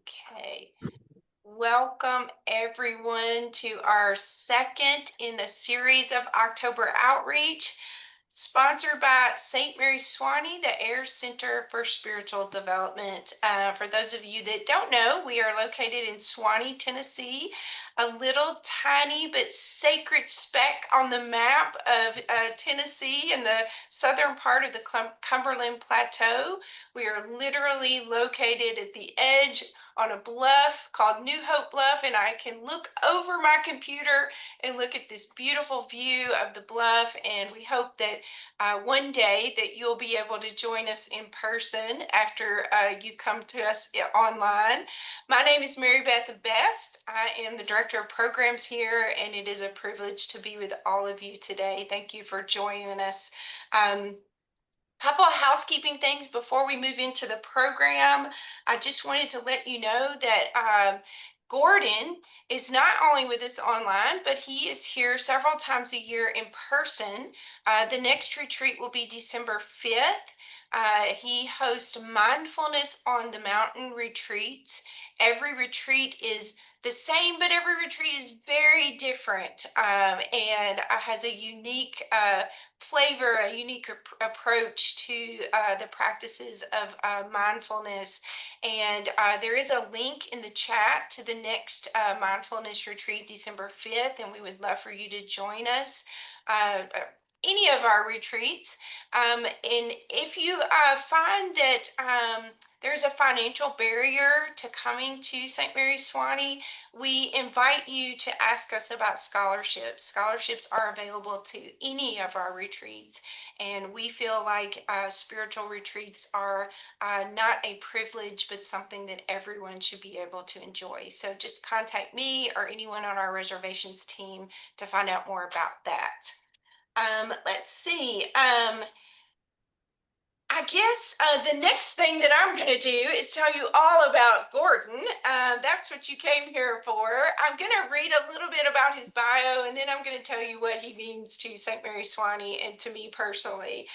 Okay. Welcome everyone to our second in the series of October Outreach, sponsored by St. Mary Swanee, the Ayers Center for Spiritual Development. For those of you that don't know, we are located in Swanee, Tennessee, a little tiny but sacred speck on the map of Tennessee in the southern part of the Cumberland Plateau. We are literally located at the edge on a bluff called New Hope Bluff, and I can look over my computer and look at this beautiful view of the bluff. And we hope that one day that you'll be able to join us in person after you come to us online. My name is Mary Beth Best. I am the Director of Programs here, and it is a privilege to be with all of you today. Thank you for joining us. Couple of housekeeping things before we move into the program. I just wanted to let you know that Gordon is not only with us online, but he is here several times a year in person. The next retreat will be December 5th. He hosts Mindfulness on the Mountain retreats. Every retreat is the same, but every retreat is very different and has a unique flavor, a unique approach to the practices of mindfulness. And there is a link in the chat to the next mindfulness retreat, December 5th, and we would love for you to join us. Any of our retreats. And if you find that there's a financial barrier to coming to St. Mary Swanee, we invite you to ask us about scholarships. Scholarships are available to any of our retreats, and we feel like spiritual retreats are not a privilege, but something that everyone should be able to enjoy. So just contact me or anyone on our reservations team to find out more about that. Let's see. I guess the next thing that I'm going to do is tell you all about Gordon. That's what you came here for. I'm going to read a little bit about his bio, and then I'm going to tell you what he means to St. Mary Swanee and to me personally.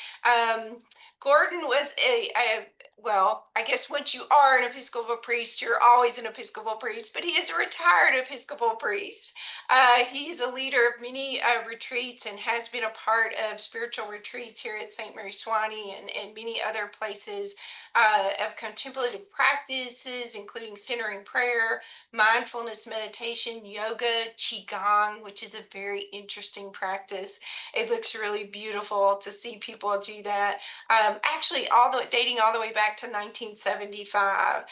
Gordon was well, I guess once you are an Episcopal priest, you're always an Episcopal priest, but he is a retired Episcopal priest. He's a leader of many retreats and has been a part of spiritual retreats here at St. Mary Swanee and many other places of contemplative practices, including centering prayer, mindfulness meditation, yoga, qigong, which is a very interesting practice. It looks really beautiful to see people do that. Actually, dating all the way back to 1975.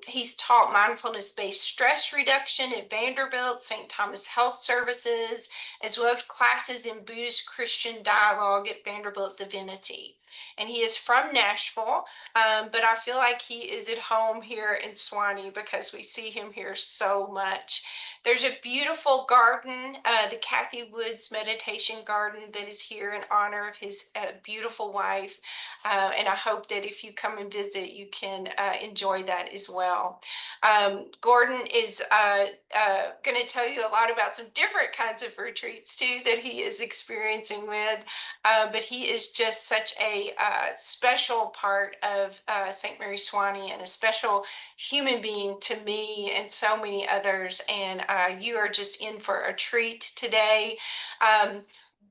He's taught mindfulness-based stress reduction at Vanderbilt, St. Thomas Health Services, as well as classes in Buddhist Christian dialogue at Vanderbilt Divinity. And he is from Nashville, but I feel like he is at home here in Swanee because we see him here so much. There's a beautiful garden, the Kathy Woods Meditation Garden, that is here in honor of his beautiful wife. And I hope that if you come and visit, you can enjoy that as well. Gordon is going to tell you a lot about some different kinds of retreats too that he is experiencing with, but he is just such a special part of St. Mary Swanee and a special human being to me and so many others. And you are just in for a treat today.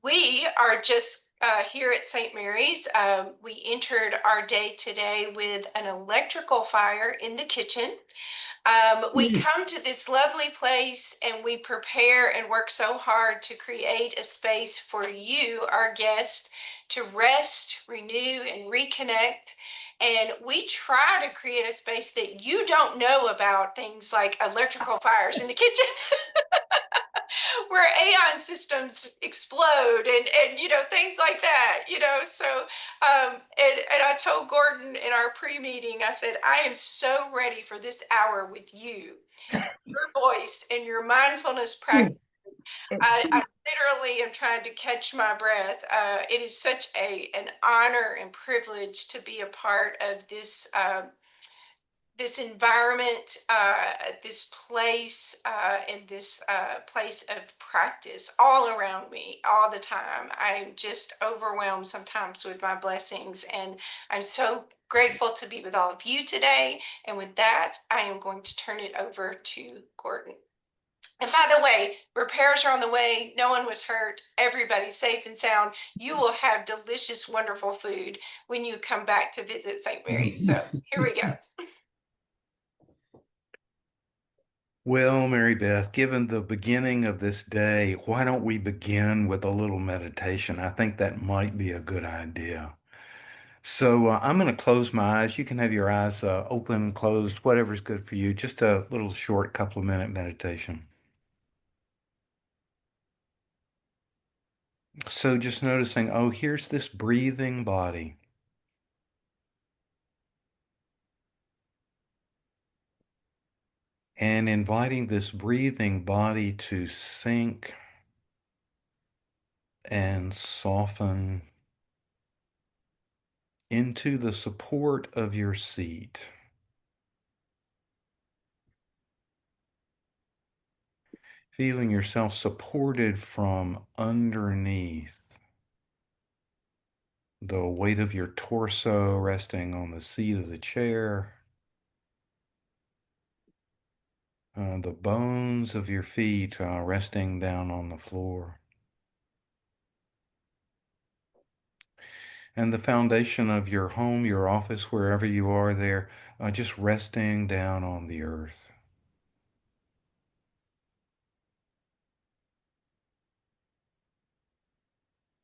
We are just here at St. Mary's. We entered our day today with an electrical fire in the kitchen. We come to this lovely place and we prepare and work so hard to create a space for you, our guest, to rest, renew, and reconnect. And we try to create a space that you don't know about things like electrical fires in the kitchen. Where Aeon systems explode and things like that, so and I told Gordon in our pre-meeting, I said, I am so ready for this hour with you, your voice and your mindfulness practice. I literally am trying to catch my breath. It is such an honor and privilege to be a part of this this environment, this place, and this place of practice all around me all the time. I'm just overwhelmed sometimes with my blessings, and I'm so grateful to be with all of you today. And with that, I am going to turn it over to Gordon. And by the way, repairs are on the way. No one was hurt. Everybody's safe and sound. You will have delicious, wonderful food when you come back to visit St. Mary's. So here we go. Well, Mary Beth, given the beginning of this day, why don't we begin with a little meditation? I think that might be a good idea. So I'm going to close my eyes. You can have your eyes open, closed, whatever's good for you. Just a little short couple of minute meditation. So just noticing, oh, here's this breathing body, and inviting this breathing body to sink and soften into the support of your seat. Feeling yourself supported from underneath, the weight of your torso resting on the seat of the chair, the bones of your feet resting down on the floor, and the foundation of your home, your office, wherever you are there, just resting down on the earth.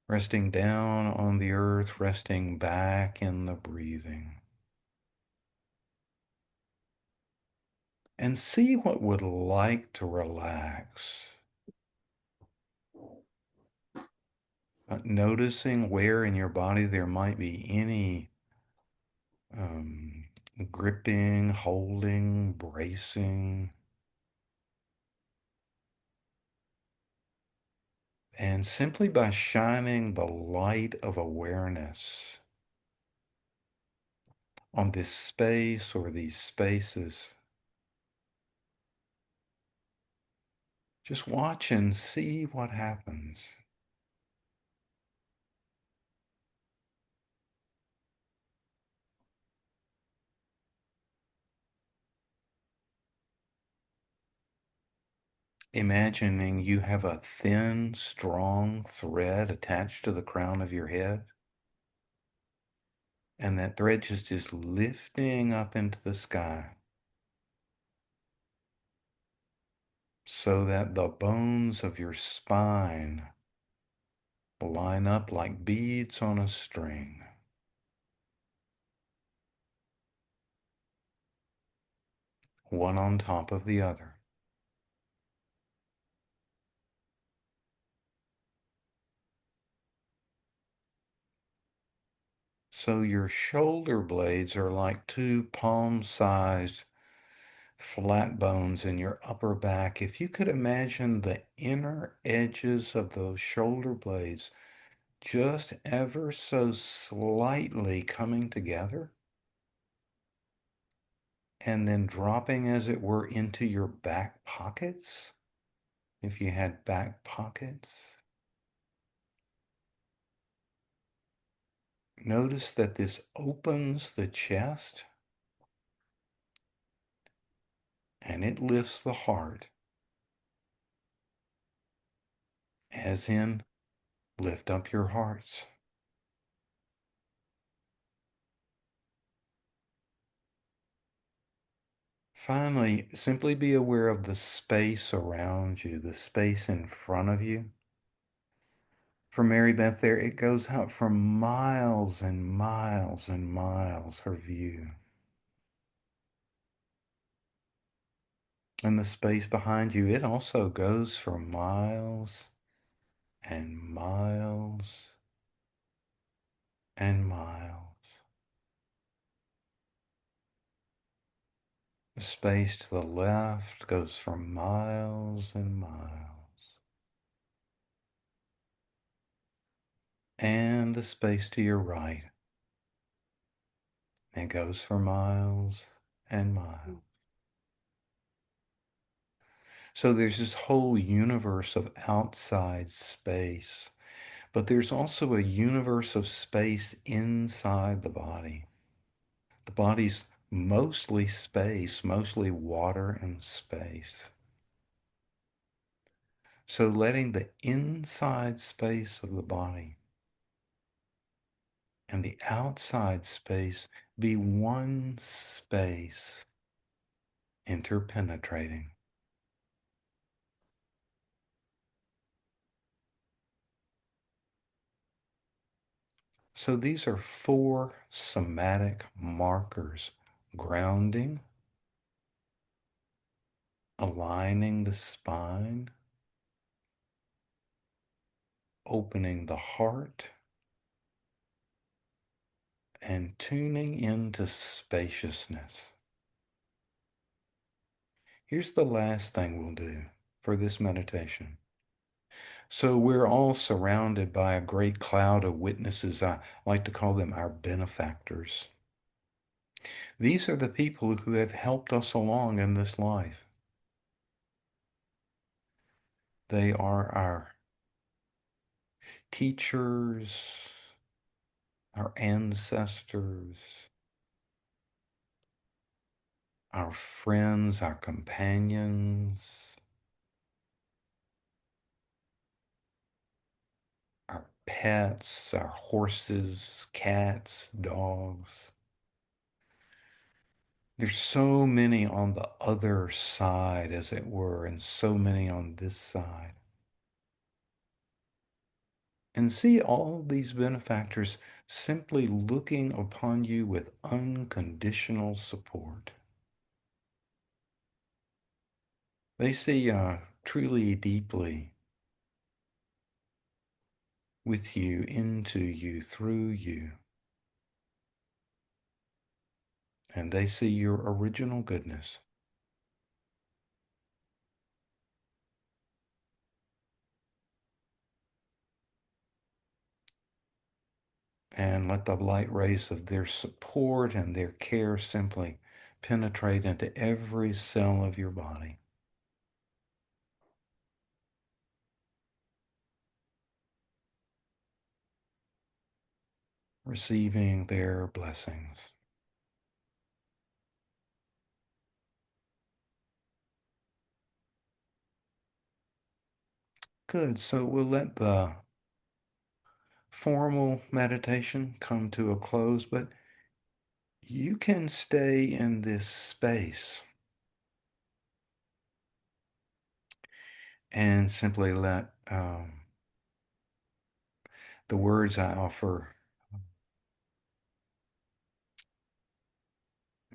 Resting down on the earth, resting back in the breathing. And see what would like to relax. Noticing where in your body there might be any um, gripping, holding, bracing, and simply by shining the light of awareness on this space or these spaces, just watch and see what happens. Imagining you have a thin, strong thread attached to the crown of your head, and that thread just is lifting up into the sky so that the bones of your spine line up like beads on a string, one on top of the other. So your shoulder blades are like two palm-sized flat bones in your upper back. If you could imagine the inner edges of those shoulder blades just ever so slightly coming together and then dropping, as it were, into your back pockets, if you had back pockets. Notice that this opens the chest and it lifts the heart, as in, lift up your hearts. Finally, simply be aware of the space around you, the space in front of you. For Mary Beth there, it goes out for miles and miles and miles, her view. And the space behind you, it also goes for miles and miles and miles. The space to the left goes for miles and miles. And the space to your right, it goes for miles and miles. So there's this whole universe of outside space, but there's also a universe of space inside the body. The body's mostly space, mostly water and space. So letting the inside space of the body and the outside space be one space interpenetrating. So these are four somatic markers: grounding, aligning the spine, opening the heart, and tuning into spaciousness. Here's the last thing we'll do for this meditation. So we're all surrounded by a great cloud of witnesses. I like to call them our benefactors. These are the people who have helped us along in this life. They are our teachers, our ancestors, our friends, our companions, our pets, our horses, cats, dogs. There's so many on the other side, as it were, and so many on this side. And see all these benefactors simply looking upon you with unconditional support. They see truly deeply with you, into you, through you, and they see your original goodness. And let the light rays of their support and their care simply penetrate into every cell of your body, receiving their blessings. Good. So we'll let the formal meditation come to a close, but you can stay in this space and simply let the words I offer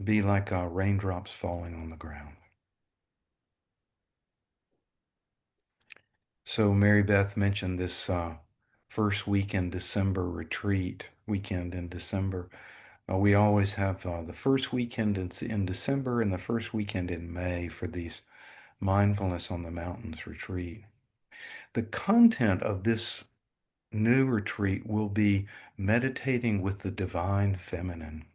be like raindrops falling on the ground. So Mary Beth mentioned this first week in December retreat, weekend in December. We always have the first weekend in December and the first weekend in May for these Mindfulness on the Mountains retreat. The content of this new retreat will be meditating with the divine feminine.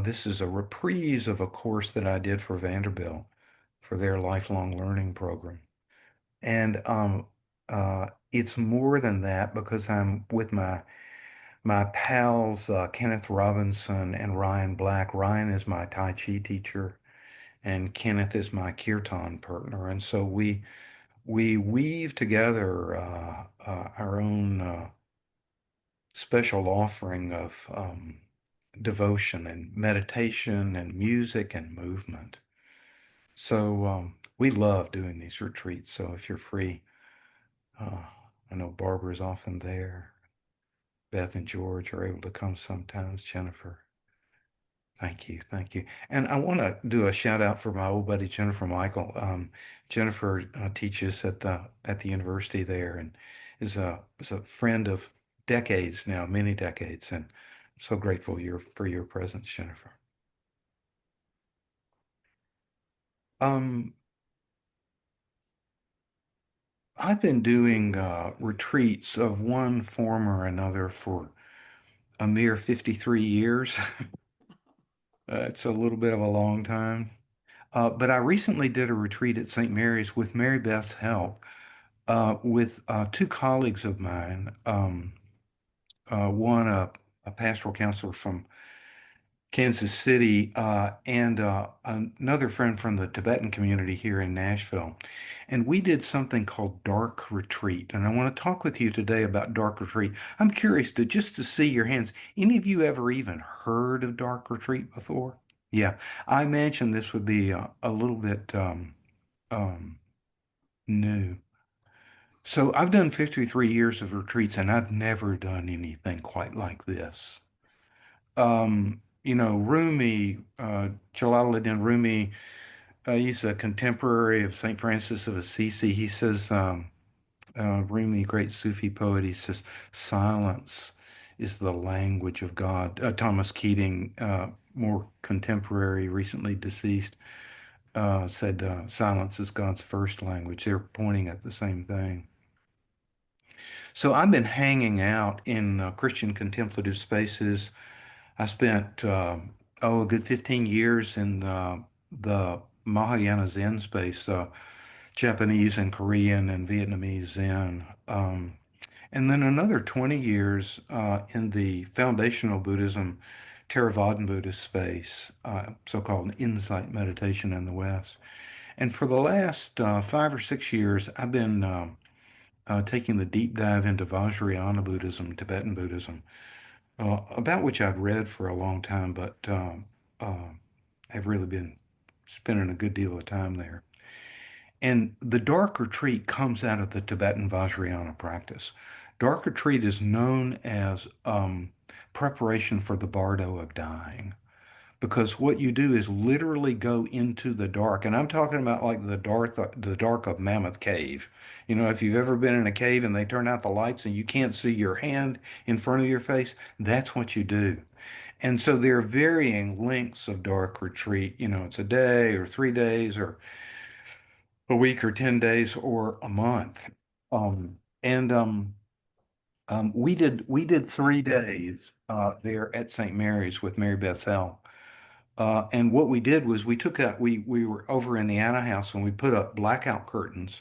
This is a reprise of a course that I did for Vanderbilt for their lifelong learning program. And it's more than that because I'm with my pals, Kenneth Robinson and Ryan Black. Ryan is my Tai Chi teacher, and Kenneth is my kirtan partner. And so we weave together our own special offering of devotion and meditation and music and movement. So we love doing these retreats. So if you're free, uh, I know Barbara's often there. Beth and George are able to come sometimes. Jennifer, thank you, thank you. And I want to do a shout out for my old buddy Jennifer Michael. Jennifer teaches at the university there and is a friend of decades now, many decades, and I'm so grateful for your presence, Jennifer. Um, I've been doing retreats of one form or another for a mere 53 years. It's a little bit of a long time. But I recently did a retreat at St. Mary's with Mary Beth's help, with two colleagues of mine. One, a pastoral counselor from Kansas City, and another friend from the Tibetan community here in Nashville. And we did something called Dark Retreat. And I want to talk with you today about Dark Retreat. I'm curious to just to see your hands. Any of you ever even heard of Dark Retreat before? Yeah, I imagine this would be a little bit um, new. So I've done 53 years of retreats and I've never done anything quite like this. Rumi, Jalaluddin Rumi, he's a contemporary of St. Francis of Assisi. He says, Rumi, great Sufi poet, he says, silence is the language of God. Thomas Keating, more contemporary, recently deceased, said, silence is God's first language. They're pointing at the same thing. So I've been hanging out in Christian contemplative spaces. I spent a good 15 years in the Mahayana Zen space, Japanese and Korean and Vietnamese Zen, and then another 20 years in the foundational Buddhism, Theravadan Buddhist space, so-called insight meditation in the West. And for the last 5 or 6 years, I've been taking the deep dive into Vajrayana Buddhism, Tibetan Buddhism, about which I'd read for a long time, but uh, have really been spending a good deal of time there. And the dark retreat comes out of the Tibetan Vajrayana practice. Dark retreat is known as preparation for the bardo of dying, because what you do is literally go into the dark, and I'm talking about like the dark of Mammoth Cave. You know, if you've ever been in a cave and they turn out the lights and you can't see your hand in front of your face, that's what you do. And so there are varying lengths of dark retreat. You know, it's a day or 3 days or a week or 10 days or a month. And we did 3 days there at St. Mary's with Mary Beth's help. And what we did was we were over in the Anna house and we put up blackout curtains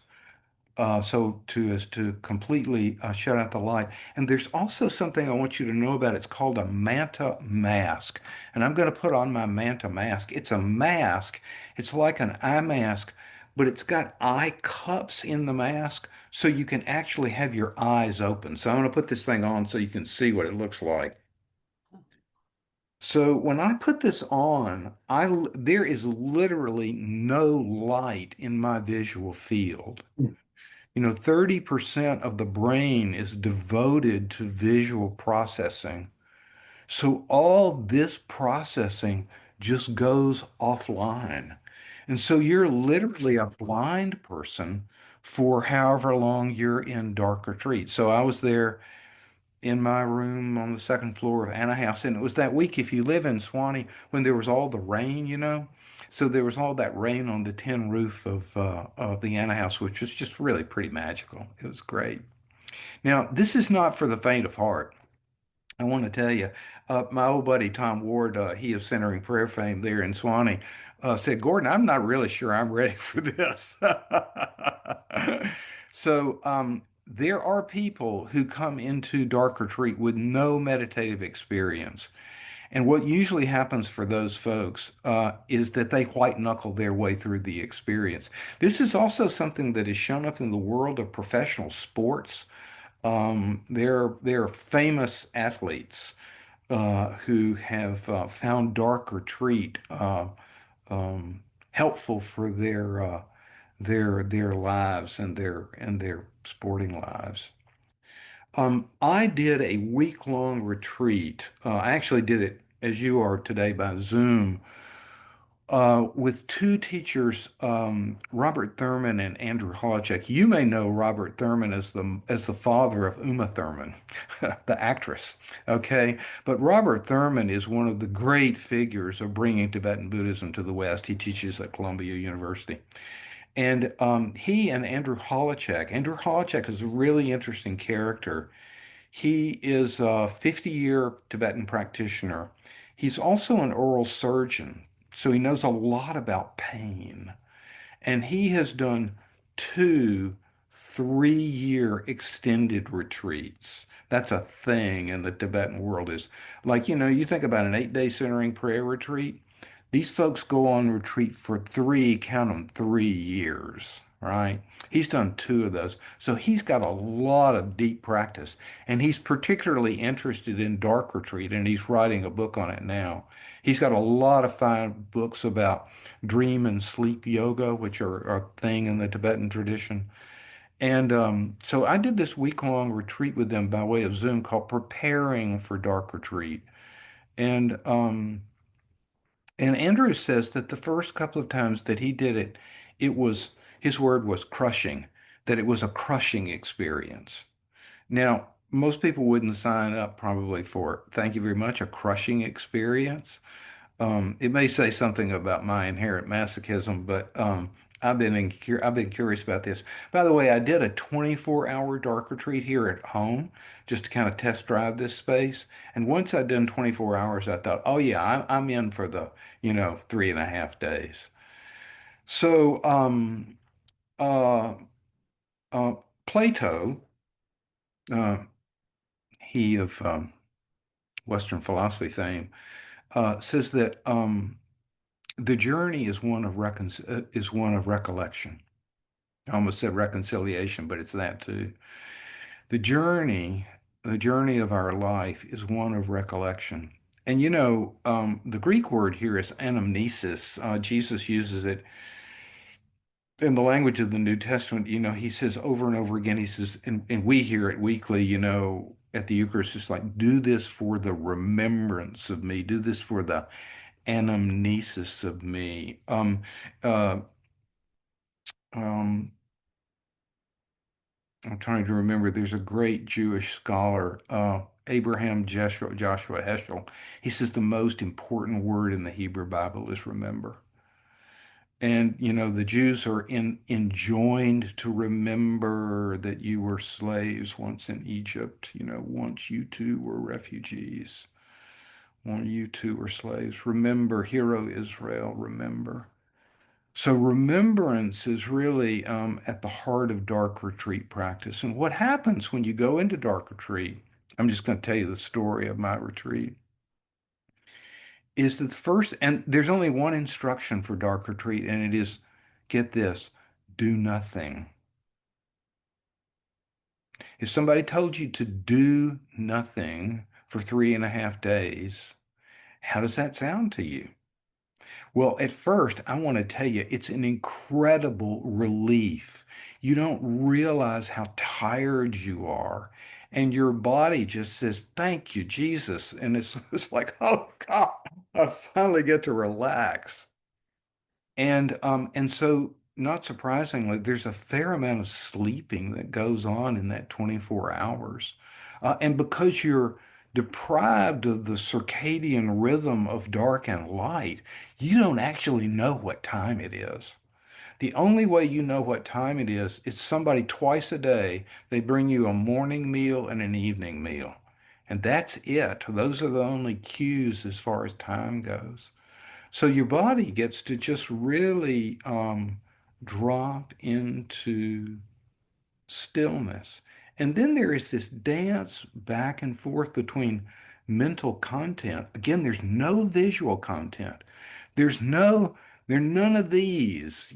so to as to completely shut out the light. And there's also something I want you to know about. It's called a manta mask. And I'm going to put on my manta mask. It's a mask. It's like an eye mask, but it's got eye cups in the mask so you can actually have your eyes open. So I'm going to put this thing on so you can see what it looks like. So when I put this on, there is literally no light in my visual field. 30% of the brain is devoted to visual processing. So all this processing just goes offline. And so you're literally a blind person for however long you're in dark retreat. So I was there in my room on the second floor of Anna House. And it was that week, if you live in Swanee, when there was all the rain, So there was all that rain on the tin roof of the Anna House, which was just really pretty magical. It was great. Now, this is not for the faint of heart. I want to tell you, my old buddy Tom Ward, he of Centering Prayer fame there in Swanee, said, Gordon, I'm not really sure I'm ready for this. So there are people who come into dark retreat with no meditative experience. And what usually happens for those folks is that they white knuckle their way through the experience. This is also something that has shown up in the world of professional sports. There are famous athletes who have found dark retreat helpful for their lives and their sporting lives. I did a week-long retreat. I actually did it as you are today by Zoom with two teachers, Robert Thurman and Andrew Holacek. You may know Robert Thurman as the father of Uma Thurman, the actress. Okay, but Robert Thurman is one of the great figures of bringing Tibetan Buddhism to the West. He teaches at Columbia University, and he and Andrew Holacek. Andrew Holacek is a really interesting character. He is a 50-year Tibetan practitioner. He's also an oral surgeon, so he knows a lot about pain. And he has done two 3-year extended retreats. That's a thing in the Tibetan world is like, you think about an 8-day centering prayer retreat. These folks go on retreat for three, count them, 3 years, right? He's done two of those. So he's got a lot of deep practice. And he's particularly interested in dark retreat, and he's writing a book on it now. He's got a lot of fine books about dream and sleep yoga, which are a thing in the Tibetan tradition. And so I did this week-long retreat with them by way of Zoom called Preparing for Dark Retreat. And and Andrew says that the first couple of times that he did it, it was his word was crushing, that it was a crushing experience. Now, most people wouldn't sign up probably for, thank you very much, a crushing experience. It may say something about my inherent masochism, but I've been curious about this. By the way, I did a 24-hour dark retreat here at home just to kind of test drive this space. And once I'd done 24 hours, I thought, oh yeah, I'm in for the 3.5 days. So uh, uh, Plato, uh, he of Western philosophy fame, says that the journey is one of recollection. I almost said reconciliation, but it's that too. The journey, the journey of our life is one of recollection. And the Greek word here is anamnesis. Jesus uses it in the language of the New Testament. He says over and over again, he says, and we hear it weekly, at the Eucharist, it's like, do this for the remembrance of me, do this for the anamnesis of me. Uh, um, I'm trying to remember. There's a great Jewish scholar, Abraham Joshua Heschel. He says the most important word in the Hebrew Bible is remember. And the Jews are enjoined to remember that you were slaves once in Egypt. Once you too were refugees. Once you too were slaves. Remember, hero Israel, remember. So remembrance is really at the heart of dark retreat practice. And what happens when you go into dark retreat, I'm just going to tell you the story of my retreat, is that first, and there's only one instruction for dark retreat, and it is, get this, do nothing. If somebody told you to do nothing for 3.5 days, how does that sound to you? Well, at first, I want to tell you, it's an incredible relief. You don't realize how tired you are. And your body just says, thank you, Jesus. And it's, it's like, oh God, I finally get to relax. And so not surprisingly, there's a fair amount of sleeping that goes on in that 24 hours. And because you're deprived of the circadian rhythm of dark and light, you don't actually know what time it is. The only way you know what time it is, it's somebody twice a day, they bring you a morning meal and an evening meal. And that's it. Those are the only cues as far as time goes. So your body gets to just really drop into stillness. And then there is this dance back and forth between mental content. Again, there's no visual content. There's no, there are none of these,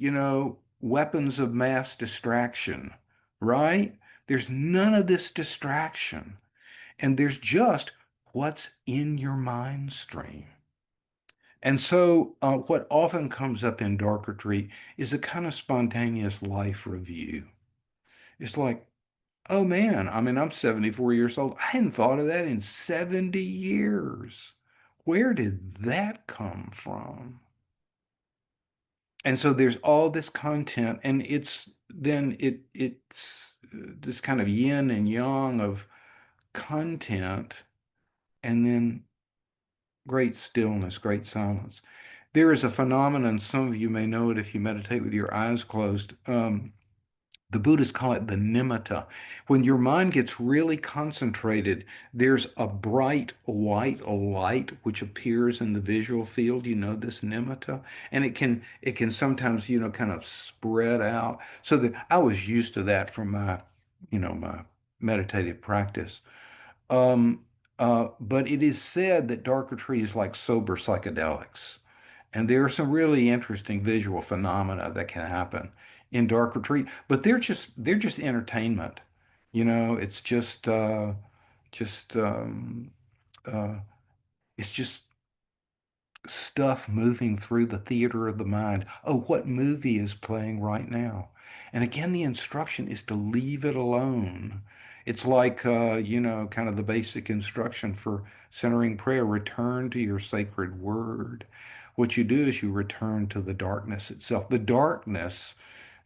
weapons of mass distraction, right? There's none of this distraction. And there's just what's in your mind stream. And so, what often comes up in dark retreat is a kind of spontaneous life review. It's like, oh man, I mean, I'm 74 years old. I hadn't thought of that in 70 years. Where did that come from? And so there's all this content, and it's this kind of yin and yang of content, and then great stillness, great silence. There is a phenomenon, some of you may know it if you meditate with your eyes closed. The Buddhists call it the nimitta. When your mind gets really concentrated, there's a bright white light which appears in the visual field. You know this nimitta, and it can sometimes kind of spread out. So that I was used to that from my meditative practice. Um, but it is said that dark retreat is like sober psychedelics. And there are some really interesting visual phenomena that can happen in dark retreat, but they're just entertainment. It's just uh, it's just stuff moving through the theater of the mind. Oh, what movie is playing right now? And again, the instruction is to leave it alone. It's like, kind of the basic instruction for centering prayer. Return to your sacred word. What you do is you return to the darkness itself. The darkness,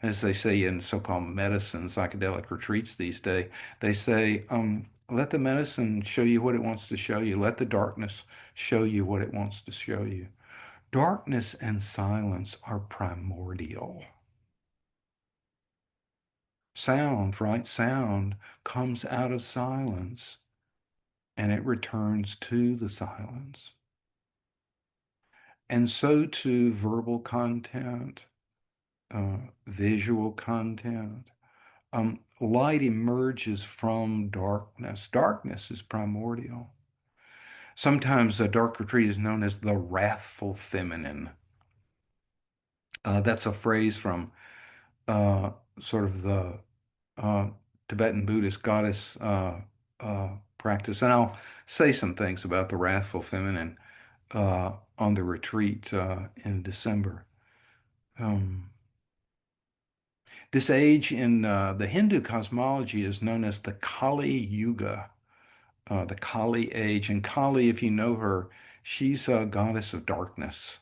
as they say in so-called medicine, psychedelic retreats these days, they say, let the medicine show you what it wants to show you. Let the darkness show you what it wants to show you. Darkness and silence are primordial. Sound, right? Sound comes out of silence and it returns to the silence. And so too verbal content, visual content. Light emerges from darkness. Darkness is primordial. Sometimes a dark retreat is known as the wrathful feminine. That's a phrase from uh, sort of the uh, Tibetan Buddhist goddess practice. And I'll say some things about the wrathful feminine on the retreat in December. Um, this age in the Hindu cosmology is known as the Kali Yuga, the Kali age. And Kali, if you know her, she's a goddess of darkness.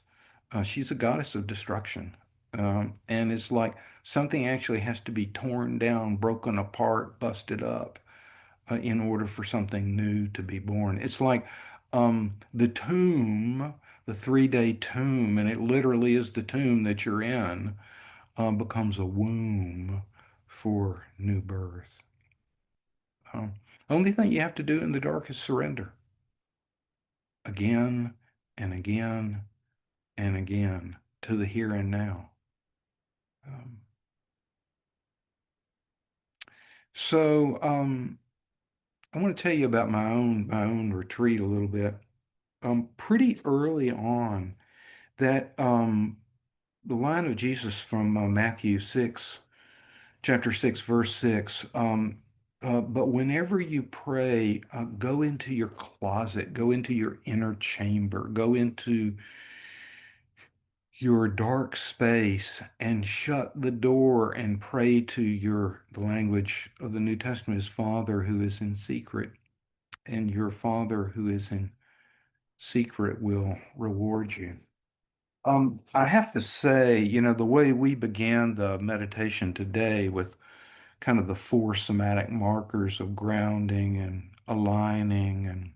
She's a goddess of destruction. And it's like something actually has to be torn down, broken apart, busted up in order for something new to be born. It's like the tomb, the 3-day tomb, and it literally is the tomb that you're in, becomes a womb for new birth. Only thing you have to do in the dark is surrender again and again and again to the here and now. Um, so I want to tell you about my own retreat a little bit. Pretty early on, that the line of Jesus from Matthew 6, chapter 6, verse 6. But whenever you pray, go into your closet, go into your inner chamber, go into your dark space and shut the door and pray to the language of the New Testament is Father who is in secret, and your Father who is in secret will reward you. I have to say, the way we began the meditation today with kind of the four somatic markers of grounding and aligning and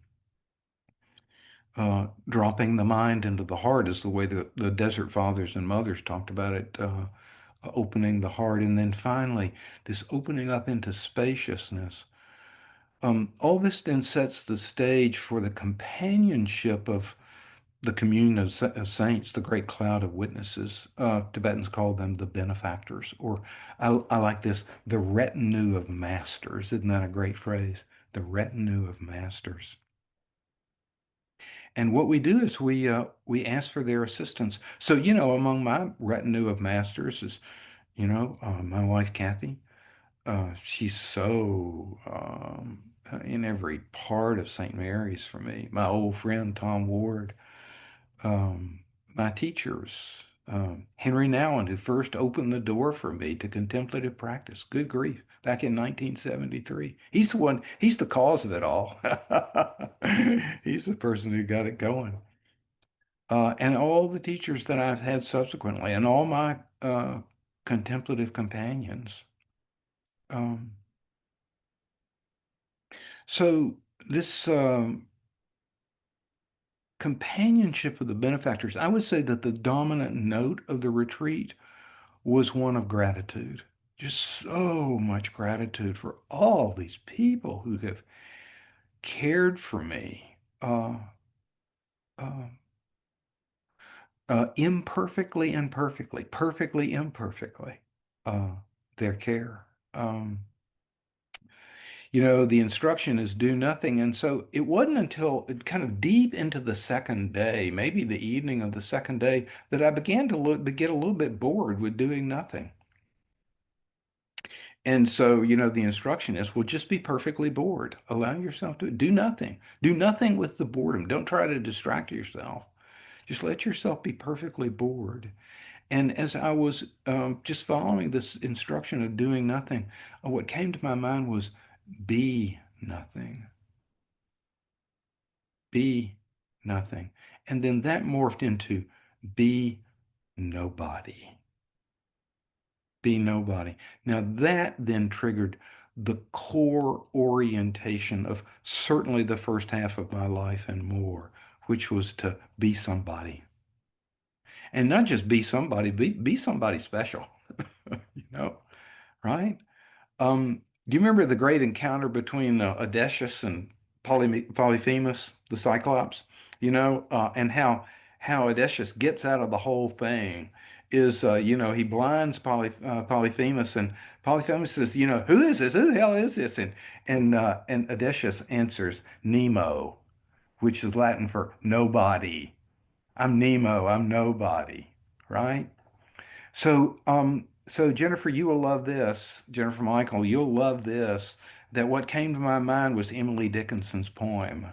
dropping the mind into the heart is the way the Desert Fathers and Mothers talked about it, opening the heart. And then finally, this opening up into spaciousness. All this then sets the stage for the companionship of the communion of saints, the great cloud of witnesses. Tibetans call them the benefactors, or I like this, the retinue of masters. Isn't that a great phrase? The retinue of masters. And what we do is we ask for their assistance. So, among my retinue of masters is, my wife Kathy. She's so in every part of St. Mary's for me. My old friend Tom Ward, um, my teachers, Henry Nouwen, who first opened the door for me to contemplative practice. Good grief, back in 1973. He's the cause of it all. He's the person who got it going. And all the teachers that I've had subsequently, and all my contemplative companions. Um, so this companionship of the benefactors, I would say that the dominant note of the retreat was one of gratitude. just so much gratitude for all these people who have cared for me, uh, imperfectly and perfectly, perfectly imperfectly, uh, their care. Um, the instruction is do nothing. And so it wasn't until kind of deep into the second day, maybe the evening of the second day, that I began to get a little bit bored with doing nothing. And so, the instruction is, well, just be perfectly bored. Allow yourself to do nothing. Do nothing with the boredom. Don't try to distract yourself. Just let yourself be perfectly bored. And as I was just following this instruction of doing nothing, what came to my mind was be nothing, be nothing. And then that morphed into be nobody, be nobody. Now that then triggered the core orientation of certainly the first half of my life and more, which was to be somebody. And not just be somebody, be somebody special, you know, right? Do you remember the great encounter between Odysseus and Polyphemus, the Cyclops? And how Odysseus gets out of the whole thing is, he blinds Polyphemus, and Polyphemus says, who is this? Who the hell is this? And Odysseus answers, Nemo, which is Latin for nobody. I'm Nemo. I'm nobody, right? So Jennifer, you will love this. Jennifer Michael, you'll love this. That what came to my mind was Emily Dickinson's poem.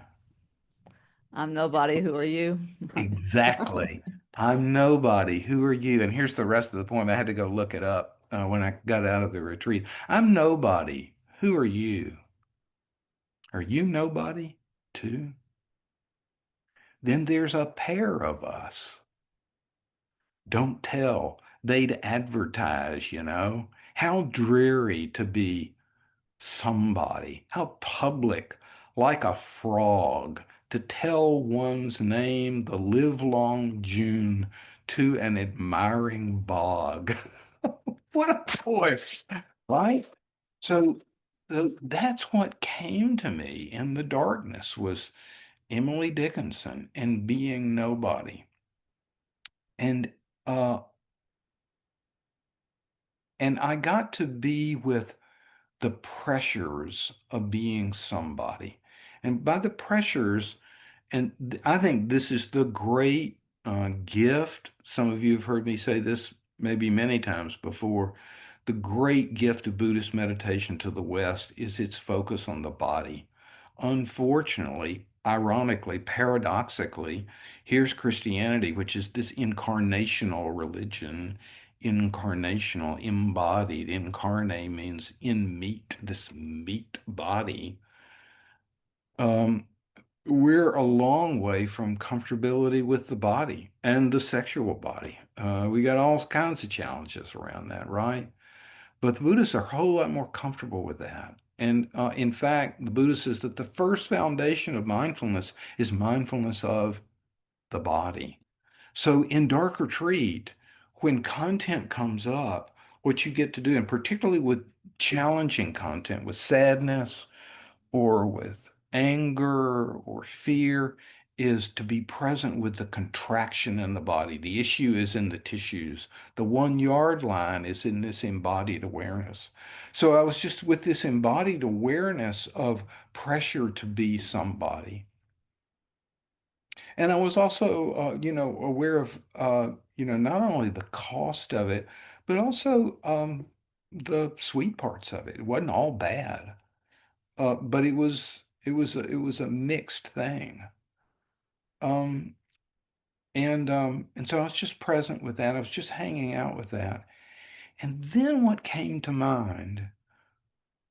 I'm nobody. Who are you? Exactly. I'm nobody. Who are you? And here's the rest of the poem. I had to go look it up when I got out of the retreat. I'm nobody. Who are you? Are you nobody too? Then there's a pair of us. Don't tell. They'd advertise. How dreary to be somebody, how public, like a frog, to tell one's name the livelong June to an admiring bog. What a voice, right? So, that's what came to me in the darkness was Emily Dickinson and being nobody. And uh and I got to be with the pressures of being somebody. And by the pressures, I think this is the great gift. Some of you have heard me say this maybe many times before. The great gift of Buddhist meditation to the West is its focus on the body. Unfortunately, ironically, paradoxically, here's Christianity, which is this incarnational religion. Incarnational, embodied. Incarnate means in meat, this meat body. Um, we're a long way from comfortability with the body and the sexual body. We got all kinds of challenges around that, right? But the Buddhists are a whole lot more comfortable with that. And in fact, the Buddha says that the first foundation of mindfulness is mindfulness of the body. So in dark retreat, when content comes up, what you get to do, and particularly with challenging content, with sadness, or with anger or fear is to be present with the contraction in the body. The issue is in the tissues. The 1 yard line is in this embodied awareness. So I was just with this embodied awareness of pressure to be somebody. And I was also, aware of, not only the cost of it, but also the sweet parts of it. It wasn't all bad. But it was a mixed thing. Um, and so I was just present with that. I was just hanging out with that. And then what came to mind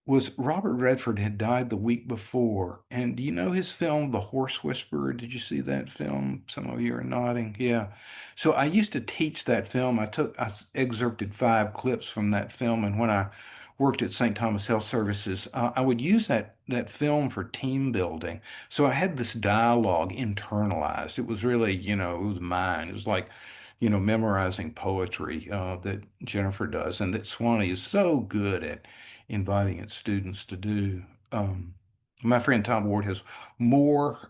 was Robert Redford had died the week before. And do you know his film, The Horse Whisperer? Did you see that film? Some of you are nodding. Yeah. So I used to teach that film. I excerpted 5 clips from that film. And when I worked at St. Thomas Health Services, I would use that film for team building. So I had this dialogue internalized. It was really, it was mine. It was like memorizing poetry that Jennifer does, and that Swanee is so good at inviting its students to do. Um, my friend Tom Ward has more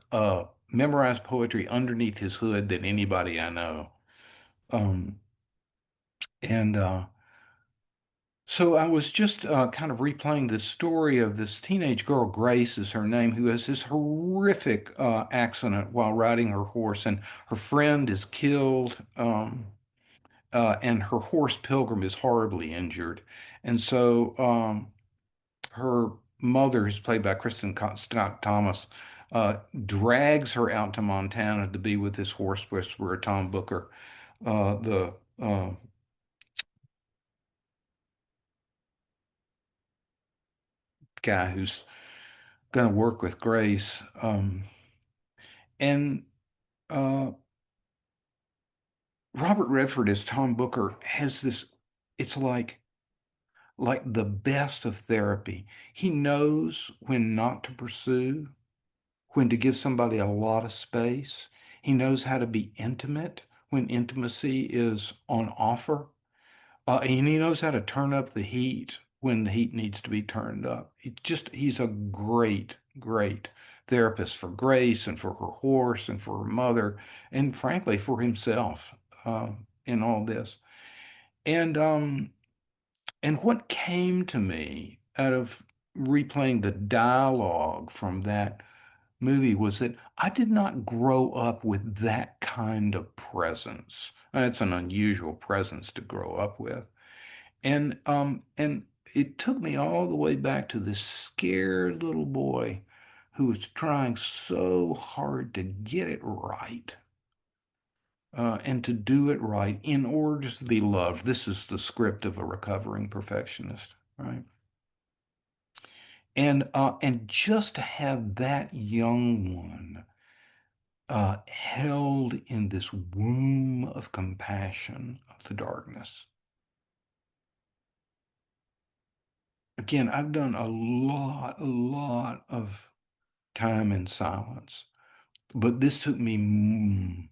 memorized poetry underneath his hood than anybody I know. Um, and So I was just kind of replaying this story of this teenage girl, Grace is her name, who has this horrific accident while riding her horse, and her friend is killed, and her horse Pilgrim is horribly injured. And so her mother, who's played by Scott Thomas, drags her out to Montana to be with this horse whisperer, Tom Booker, the guy who's going to work with Grace. And uh, Robert Redford as Tom Booker has this, it's like the best of therapy. He knows when not to pursue, when to give somebody a lot of space. He knows how to be intimate when intimacy is on offer. And he knows how to turn up the heat when the heat needs to be turned up. He's a great, great therapist for Grace and for her horse and for her mother, and frankly, for himself uh, in all this. And um, and what came to me out of replaying the dialogue from that movie was that I did not grow up with that kind of presence. It's an unusual presence to grow up with. And it took me all the way back to this scared little boy who was trying so hard to get it right, and to do it right in order to be loved. This is the script of a recovering perfectionist, right? And just to have that young one held in this womb of compassion of the darkness. Again, I've done a lot of time in silence. But this took me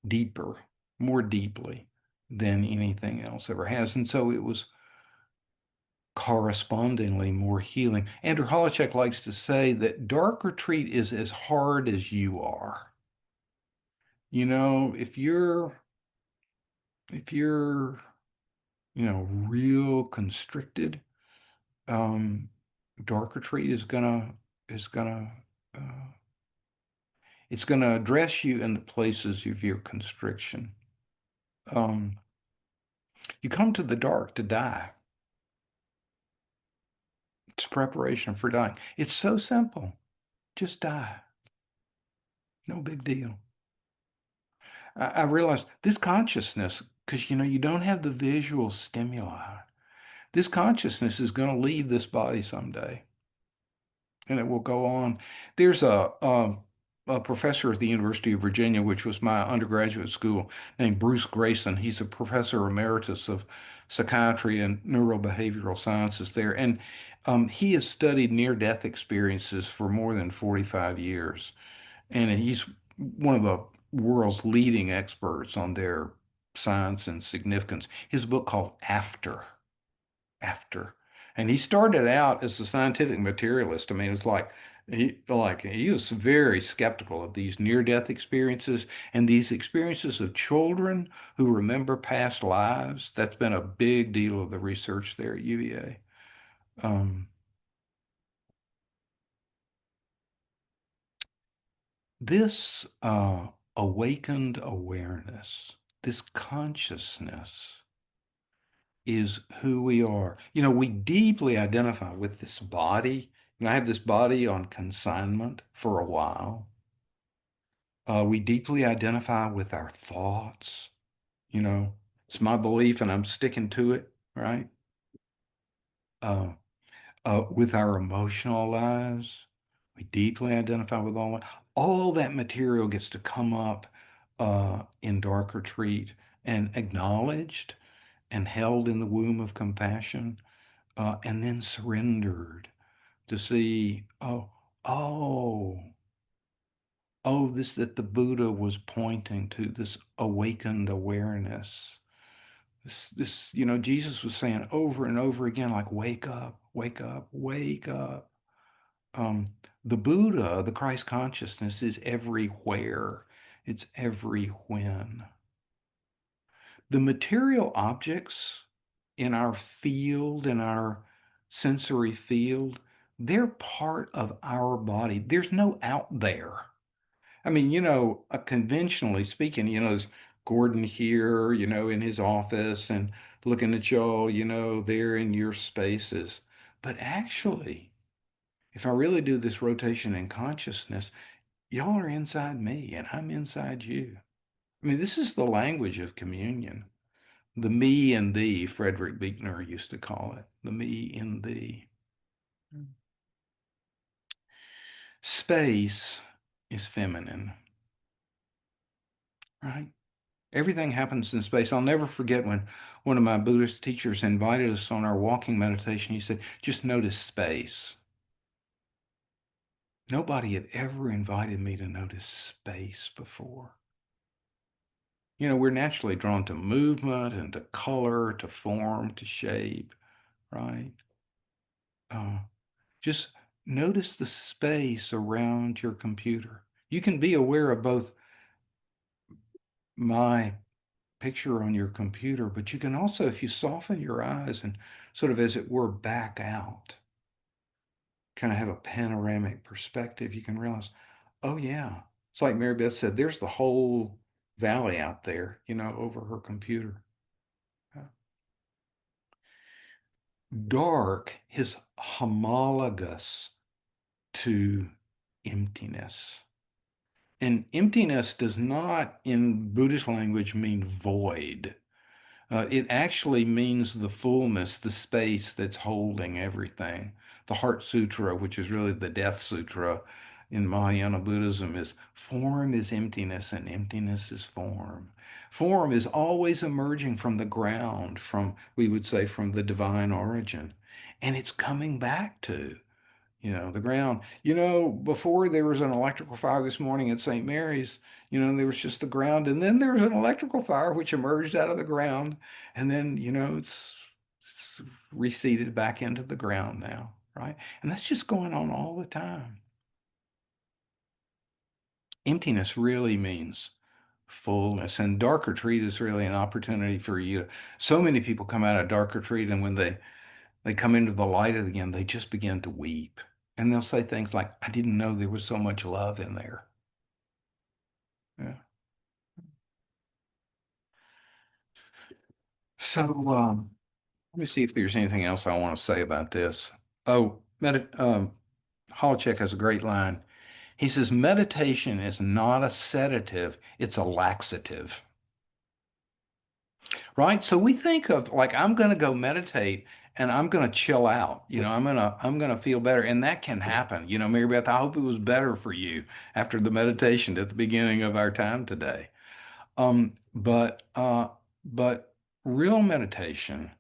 deeper, more deeply than anything else ever has. And so it was correspondingly more healing. Andrew Holacek likes to say that dark retreat is as hard as you are. If you're, real constricted, um, dark retreat is gonna uh, it's gonna address you in the places of your constriction. Um, you come to the dark to die. It's preparation for dying. It's so simple. Just die. No big deal. I realized this consciousness, because you don't have the visual stimuli. This consciousness is going to leave this body someday, and it will go on. There's a professor at the University of Virginia, which was my undergraduate school, named Bruce Grayson. He's a professor emeritus of psychiatry and neurobehavioral sciences there, and he has studied near-death experiences for more than 45 years, and he's one of the world's leading experts on their science and significance. His book called After. And he started out as a scientific materialist. I mean, it's like he was very skeptical of these near-death experiences and these experiences of children who remember past lives. That's been a big deal of the research there at UVA. Um, this awakened awareness, this consciousness is who we are. We deeply identify with this body. I have this body on consignment for a while. We deeply identify with our thoughts. You know, it's my belief and I'm sticking to it, right? Uh, with our emotional lives, we deeply identify with all that. All that material gets to come up in dark retreat and acknowledged and held in the womb of compassion, and then surrendered to see, oh, Oh, this that the Buddha was pointing to, this awakened awareness. Jesus was saying over and over again, like, wake up, wake up, wake up. Um, the Buddha, the Christ consciousness is everywhere. It's every when. The material objects in our field, in our sensory field, they're part of our body. There's no out there. I mean, conventionally speaking, there's Gordon here, in his office and looking at y'all, there in your spaces. But actually, if I really do this rotation in consciousness, y'all are inside me and I'm inside you. I mean, this is the language of communion. The me and thee, Frederick Buechner used to call it. The me and thee. Space is feminine, right? Everything happens in space. I'll never forget when one of my Buddhist teachers invited us on our walking meditation. He said, just notice space. Nobody had ever invited me to notice space before. We're naturally drawn to movement and to color, to form, to shape, right? Uh, just notice the space around your computer. You can be aware of both my picture on your computer, but you can also, if you soften your eyes and sort of, as it were, back out, kind of have a panoramic perspective, you can realize, oh, yeah. It's like Mary Beth said, there's the whole valley out there, over her computer. Dark is homologous to emptiness. And emptiness does not, in Buddhist language, mean void. It actually means the fullness, the space that's holding everything. The Heart Sutra, which is really the Death Sutra in Mahayana Buddhism, is form is emptiness and emptiness is form. Form is always emerging from the ground, we would say, from the divine origin. And it's coming back to the ground. Before there was an electrical fire this morning at St. Mary's, there was just the ground, and then there was an electrical fire which emerged out of the ground, and then, it's receded back into the ground now, right? And that's just going on all the time. Emptiness really means fullness, and dark retreat is really an opportunity for you. So many people come out of dark retreat, and when they come into the light again, they just begin to weep. And they'll say things like, I didn't know there was so much love in there. Yeah. So let me see if there's anything else I want to say about this. Oh, Holochek has a great line. He says, meditation is not a sedative, it's a laxative. Right? So we think of like, I'm going to go meditate and I'm going to chill out. I'm going to feel better. And that can happen. Mary Beth, I hope it was better for you after the meditation at the beginning of our time today. But real meditation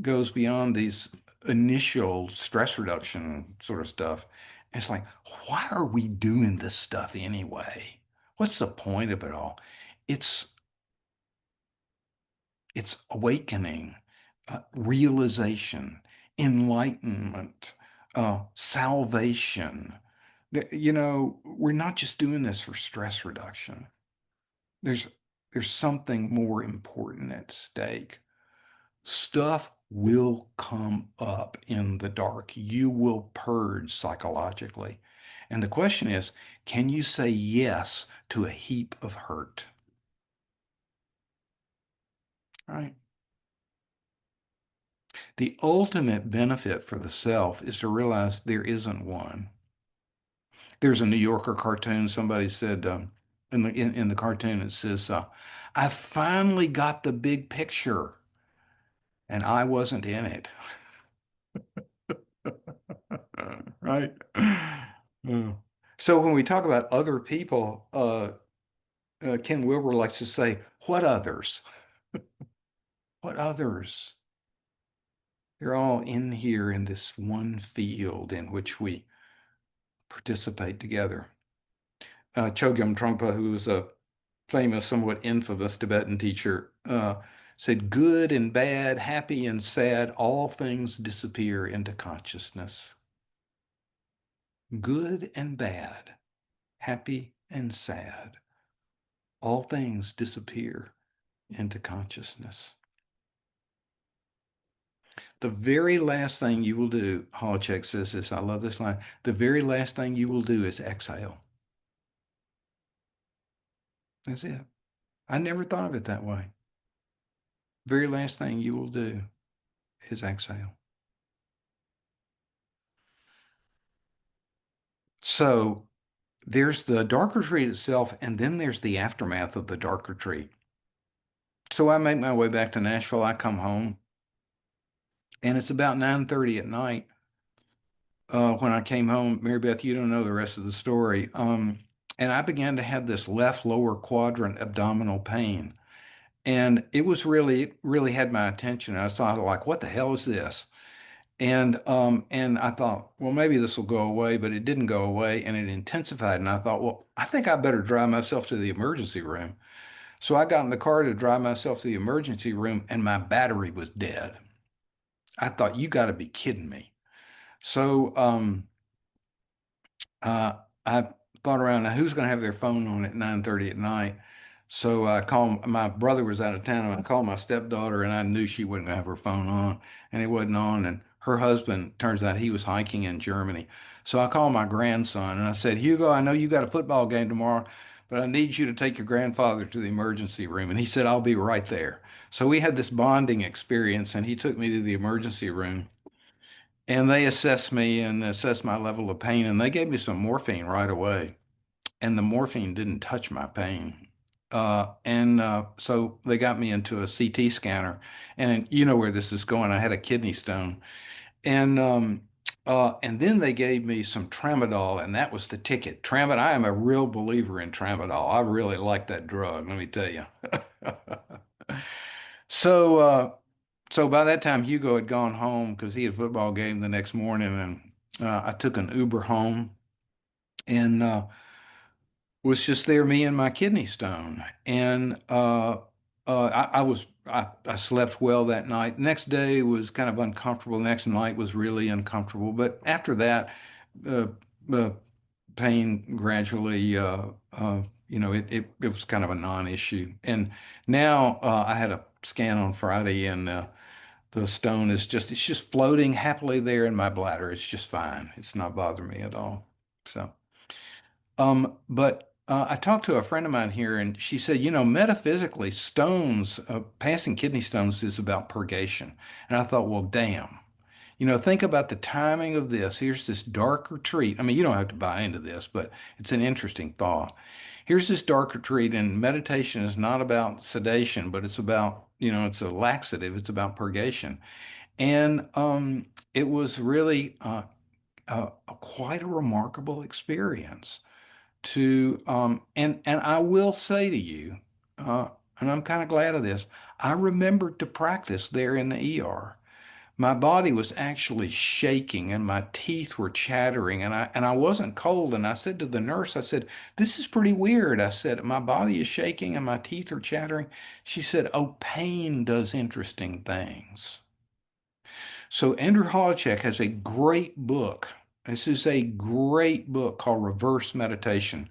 goes beyond these initial stress reduction sort of stuff. It's like, why are we doing this stuff anyway? What's the point of it all? It's it's awakening, realization, enlightenment, salvation. We're not just doing this for stress reduction. There's there's something more important at stake. Stuff will come up in the dark. You will purge psychologically. And the question is, can you say yes to a heap of hurt? Right? The ultimate benefit for the self is to realize there isn't one. There's a New Yorker cartoon. Somebody said in the cartoon it says, "I finally got the big picture, and I wasn't in it." Right? Mm. So when we talk about other people, Ken Wilber likes to say, "What others? What others?" They're all in here in this one field in which we participate together. Chogyam Trungpa, who was a famous, somewhat infamous Tibetan teacher, said, "Good and bad, happy and sad, all things disappear into consciousness. Good and bad, happy and sad, all things disappear into consciousness." The very last thing you will do, Holacek says this, I love this line, the very last thing you will do is exhale. That's it. I never thought of it that way. Very last thing you will do is exhale. So there's the dark retreat itself, and then there's the aftermath of the dark retreat. So I make my way back to Nashville. I come home, and it's about 9:30 at night. When I came home, Mary Beth, you don't know the rest of the story. And I began to have this left lower quadrant abdominal pain. And it really had my attention. I thought, like, what the hell is this? And I thought, well, maybe this will go away, but it didn't go away, and it intensified. And I thought, well, I think I better drive myself to the emergency room. So I got in the car to drive myself to the emergency room, and my battery was dead. I thought, you got to be kidding me. So uh, I thought around, now who's going to have their phone on at 9:30 at night? So I called, my brother was out of town, and I called my stepdaughter, and I knew she wouldn't have her phone on, and it wasn't on. And her husband, turns out he was hiking in Germany. So I called my grandson, and I said, Hugo, I know you got a football game tomorrow, but I need you to take your grandfather to the emergency room. And he said, I'll be right there. So we had this bonding experience, and he took me to the emergency room. And they assessed me and assessed my level of pain, and they gave me some morphine right away. And the morphine didn't touch my pain. So they got me into a CT scanner, and you know where this is going. I had a kidney stone, and then they gave me some tramadol, and that was the ticket. Tramadol. I am a real believer in tramadol. I really like that drug. Let me tell you. So, so by that time, Hugo had gone home because he had a football game the next morning, and I took an Uber home and was just there, me and my kidney stone. And I slept well that night. Next day was kind of uncomfortable. Next night was really uncomfortable. But after that, uh, uh, pain gradually, it was kind of a non-issue. And now I had a scan on Friday, and the stone it's just floating happily there in my bladder. It's just fine. It's not bothering me at all. So, but I talked to a friend of mine here, and she said, metaphysically, stones, passing kidney stones is about purgation. And I thought, well, damn. Think about the timing of this. Here's this dark retreat. I mean, you don't have to buy into this, but it's an interesting thought. Here's this dark retreat, and meditation is not about sedation, but it's about, it's a laxative. It's about purgation. And it was really quite a remarkable experience and I will say to you, and I'm kind of glad of this, I remembered to practice there in the ER. My body was actually shaking and my teeth were chattering, and I wasn't cold. And I said to the nurse, I said, "This is pretty weird." I said, "My body is shaking and my teeth are chattering." She said, "Oh, pain does interesting things." So Andrew Holacek has a great book. This is a great book called Reverse Meditation.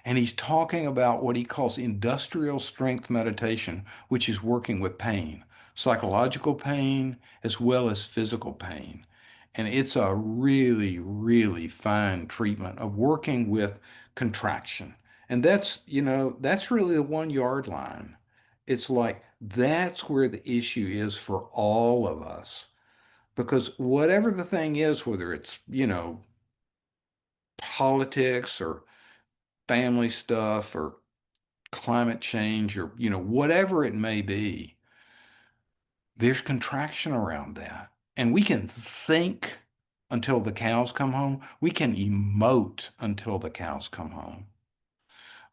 And he's talking about what he calls industrial strength meditation, which is working with pain, psychological pain, as well as physical pain. And it's a really, really fine treatment of working with contraction. And that's really the 1 yard line. It's like that's where the issue is for all of us. Because whatever the thing is, whether it's, politics or family stuff or climate change or, whatever it may be, there's contraction around that. And we can think until the cows come home. We can emote until the cows come home.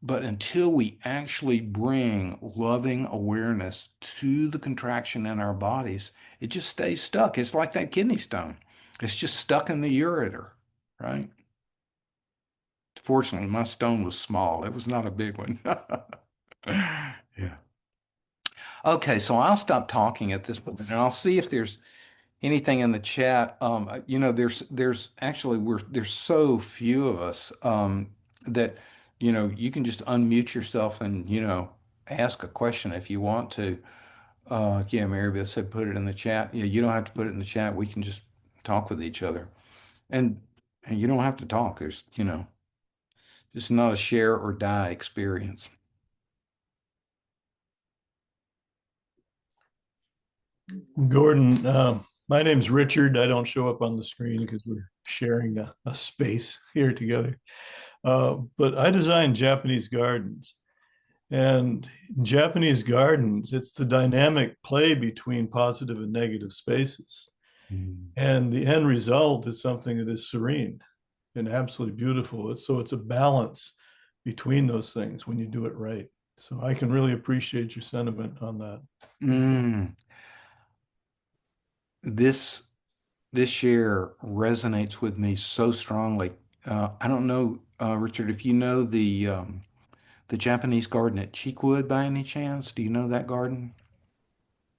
But until we actually bring loving awareness to the contraction in our bodies, it just stays stuck. It's like that kidney stone. It's just stuck in the ureter, right? Fortunately, my stone was small. It was not a big one. Yeah. Okay, so I'll stop talking at this point, and I'll see if there's anything in the chat. There's actually there's so few of us that you can just unmute yourself and ask a question if you want to. Yeah, Mary Beth said put it in the chat. Yeah, you don't have to put it in the chat. We can just talk with each other, and and you don't have to talk. There's just not a share or die experience. Gordon, my name's Richard. I don't show up on the screen because we're sharing a space here together. But I design Japanese gardens. And in Japanese gardens, it's the dynamic play between positive and negative spaces. Mm. And the end result is something that is serene and absolutely beautiful. So it's a balance between those things when you do it right. So I can really appreciate your sentiment on that. Mm. This this share resonates with me so strongly. I don't know, Richard, if you know the Japanese garden at Cheekwood by any chance. Do you know that garden?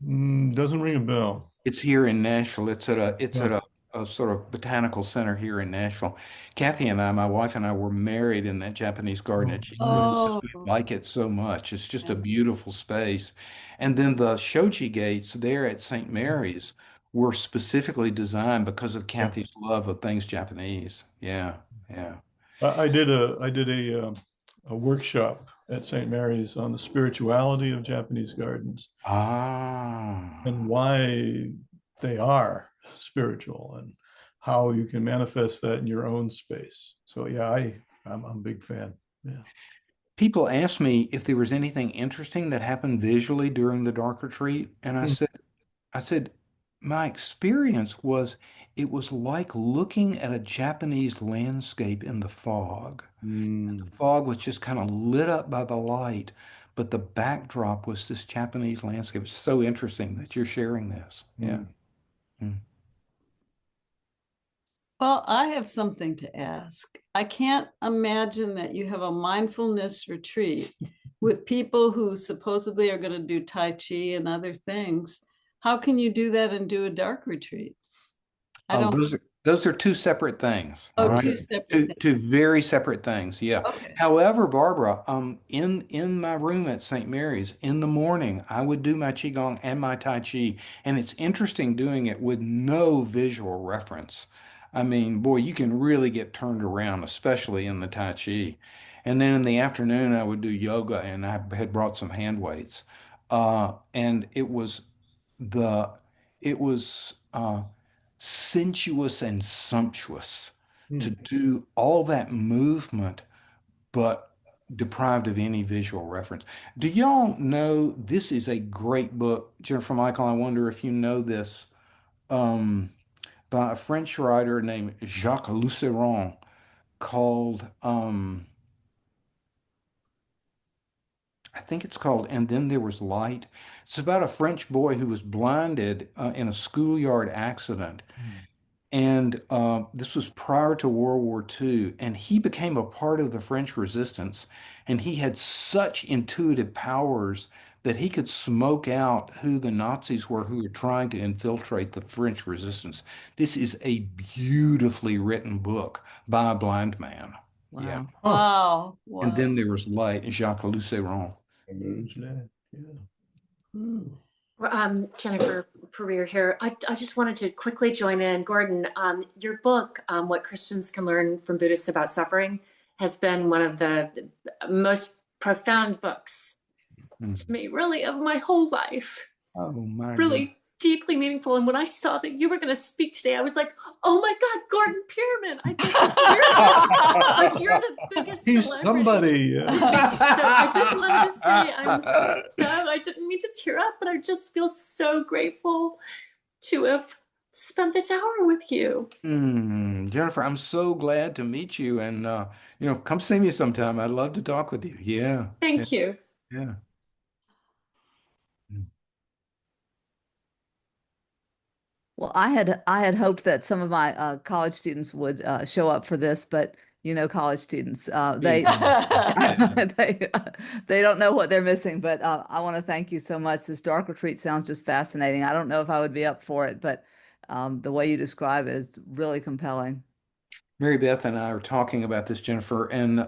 Doesn't ring a bell. It's here in Nashville. It's at Yeah. a sort of botanical center here in Nashville. Kathy and I, my wife and I, were married in that Japanese garden Oh, at Cheekwood nice. because we like it so much. It's just a beautiful space. And then the shoji gates there at St. Mary's were specifically designed because of Yeah. Kathy's love of things Japanese. Yeah, yeah. I did a workshop at St. Mary's on the spirituality of Japanese gardens and Ah. why they are spiritual and how you can manifest that in your own space. So yeah, I'm a big fan. Yeah. People asked me if there was anything interesting that happened visually during the dark retreat, and I said, my experience was it was like looking at a Japanese landscape in the fog. Mm. The fog was just kind of lit up by the light, but the backdrop was this Japanese landscape. It's so interesting that you're sharing this. Yeah. Mm. Mm. Well, I have something to ask. I can't imagine that you have a mindfulness retreat with people who supposedly are going to do Tai Chi and other things. How can you do that and do a dark retreat? I Oh, don't, those are two separate things. All oh, right. two separate Two things. two very separate things. Yeah. Okay. However, Barbara, in my room at St. Mary's in the morning, I would do my Qigong and my Tai Chi, and it's interesting doing it with no visual reference. I mean, boy, you can really get turned around, especially in the Tai Chi. And then in the afternoon, I would do yoga, and I had brought some hand weights. And the it was sensuous and sumptuous to Mm. do all that movement, but deprived of any visual reference. Do y'all know this is a great book, Jennifer Michael? I wonder if you know this, um, by a French writer named Jacques Luceron called, I think it's called And Then There Was Light. It's about a French boy who was blinded in a schoolyard accident. And this was prior to World War II. And he became a part of the French resistance. And he had such intuitive powers that he could smoke out who the Nazis were who were trying to infiltrate the French resistance. This is a beautifully written book by a blind man. Yeah. Wow. Oh, Wow. And Wow. then there was Light, Jacques Luceron. there's that. Yeah. Ooh. Jennifer Pereira here. I just wanted to quickly join in. Gordon, your book, What Christians Can Learn from Buddhists About Suffering, has been one of the most profound books Mm. to me, really, of my whole life. Oh my God. Really deeply meaningful. And when I saw that you were going to speak today, I was like, oh my God, Gordon Peerman. I just, like, you're the biggest He's celebrity somebody. to me. So I just wanted to say, I didn't mean to tear up, but I just feel so grateful to have spent this hour with you. Jennifer, I'm so glad to meet you, and come see me sometime. I'd love to talk with you. Yeah, yeah, Thank you. yeah. Mm. Well, I had hoped that some of my college students would show up for this, but college students. Big They they don't know what they're missing, but I want to thank you so much. This dark retreat sounds just fascinating. I don't know if I would be up for it, but the way you describe it is really compelling. Mary Beth and I are talking about this, Jennifer, and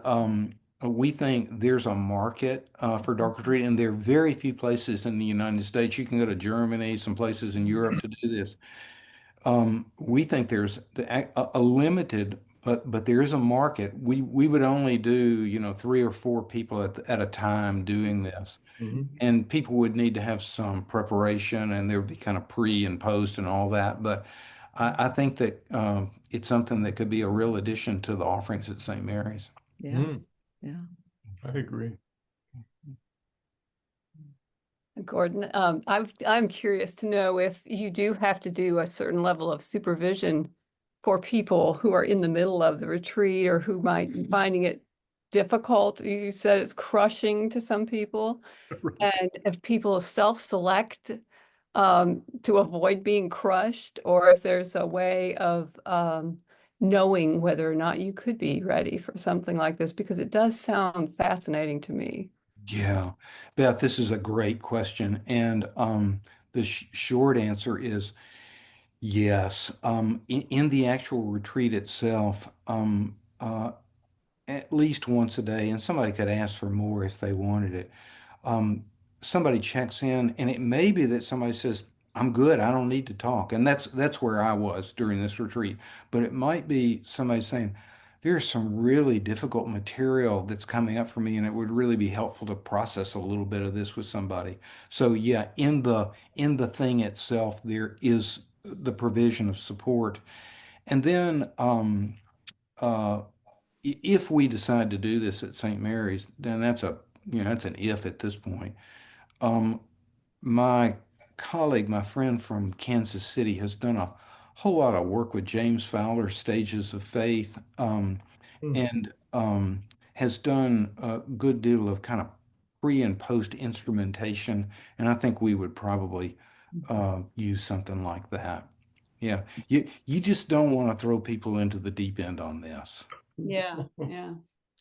we think there's a market for dark retreat, and there are very few places in the United States. You can go to Germany, some places in Europe to do this. We think there's a limited, but there is a market. We would only do, 3 or 4 people at a time doing this. Mhm. And people would need to have some preparation and there would be kind of pre and post and all that. But I think that it's something that could be a real addition to the offerings at St. Mary's. Yeah, Mm, yeah. I agree. Gordon, I'm curious to know if you do have to do a certain level of supervision for people who are in the middle of the retreat or who might be finding it difficult. You said it's crushing to some people. Right. And if people self-select to avoid being crushed, or if there's a way of knowing whether or not you could be ready for something like this, because it does sound fascinating to me. Yeah. Beth, this is a great question. And the short answer is yes. In the actual retreat itself, at least once a day, and somebody could ask for more if they wanted it. Um, Somebody checks in, and it may be that somebody says, "I'm good. I don't need to talk," and that's where I was during this retreat. But it might be somebody saying, "There's some really difficult material that's coming up for me, and it would really be helpful to process a little bit of this with somebody." So yeah, in the thing itself, there is the provision of support, and then uh, if we decide to do this at St. Mary's, then that's an if at this point. Um, my colleague, my friend from Kansas City, has done a whole lot of work with James Fowler's Stages of Faith, Mm. and has done a good deal of kind of pre and post instrumentation. And I think we would probably use something like that. Yeah, you just don't want to throw people into the deep end on this. Yeah, yeah.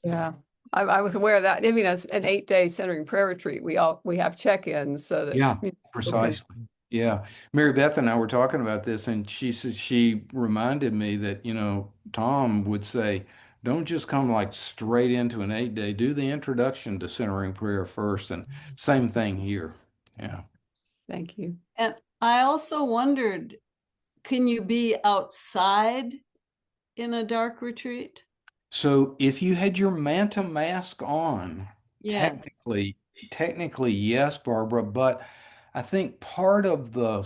Yeah, I was aware of that. I mean, as an 8-day centering prayer retreat, we have check-ins so that Yeah, people can. precisely. Yeah. Mary Beth and I were talking about this, and she reminded me that, Tom would say, don't just come like straight into an 8 day, do the introduction to centering prayer first. And same thing here. Yeah. Thank you. And I also wondered, can you be outside in a dark retreat? So if you had your manta mask on, Yeah. technically yes, Barbara, but I think part of the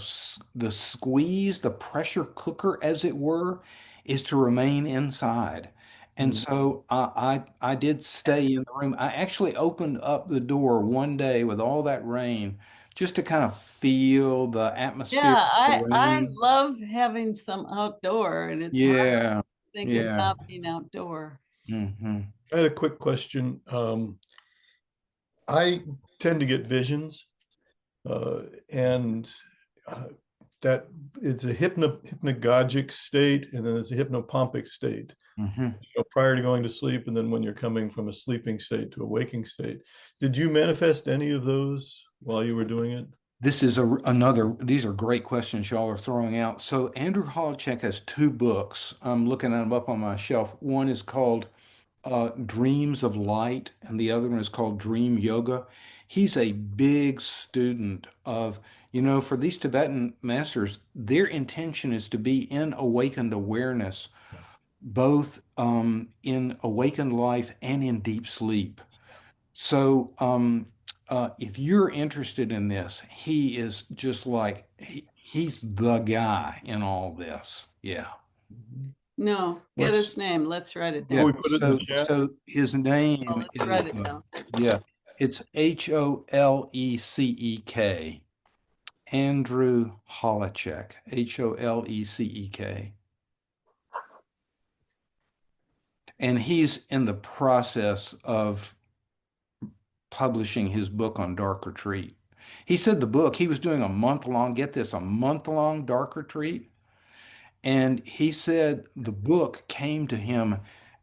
squeeze, the pressure cooker, as it were, is to remain inside. And Mm. so I did stay in the room. I actually opened up the door one day with all that rain just to kind of feel the atmosphere Yeah, of the I rain. love having some outdoor, and it's hard Yeah. to think of Yeah. not being outdoor. Hmm. I had a quick question. I tend to get visions, and uh, that it's a hypnagogic state, and then there's a hypnopompic state. Hmm. Prior to going to sleep, and then when you're coming from a sleeping state to a waking state. Did you manifest any of those while you were doing it? This is these are great questions y'all are throwing out. So Andrew Holacek has 2 books. I'm looking at them up on my shelf. One is called Dreams of Light, and the other one is called Dream Yoga. He's a big student of, for these Tibetan masters, their intention is to be in awakened awareness, both in awakened life and in deep sleep. So, if you're interested in this, he is just like he's the guy in all this. Yeah. Mhm. No, get What's his name. Let's write it Will Yeah. we down. put it in the So chat? so his Oh, name let's is write it down. yeah, it's Holecek. Andrew Holacek. Holecek. And he's in the process of publishing his book on Dark Retreat. He said he was doing a month long, get this, a month long dark retreat. And he said the book came to him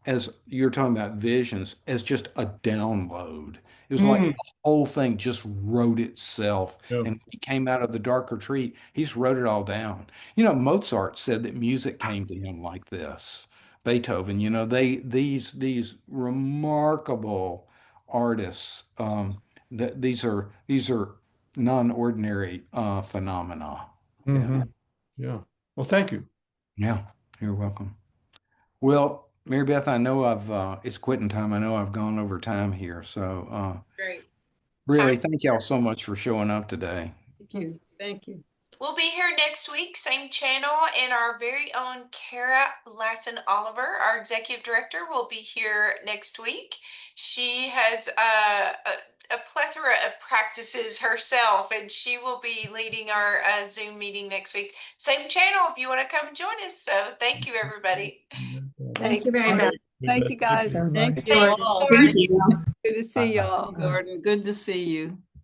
as you're talking about visions, as just a download. It was like Mm. the whole thing just wrote itself. Yeah. And when he came out of the dark retreat, he just wrote it all down. You know, Mozart said that music came to him like this. Beethoven, you know, these remarkable artists, that these are non-ordinary phenomena. Yeah. Hmm. Yeah. Well, thank you. Yeah. You're welcome. Well, Mary Beth, I know it's quitting time. I know I've gone over time here. So Great. really, Time. thank y'all so much for showing up today. Thank you. Thank you. We'll be here next week, same channel, and our very own Kara Lassen Oliver, our executive director, will be here next week. She has a plethora of practices herself, and she will be leading our Zoom meeting next week. Same channel if you want to come and join us. So thank you, everybody. Thank you very much. Thank you, guys. Thank you Thanks, all. Gordon. Thank you, Good to see y'all. Gordon. Good to see you.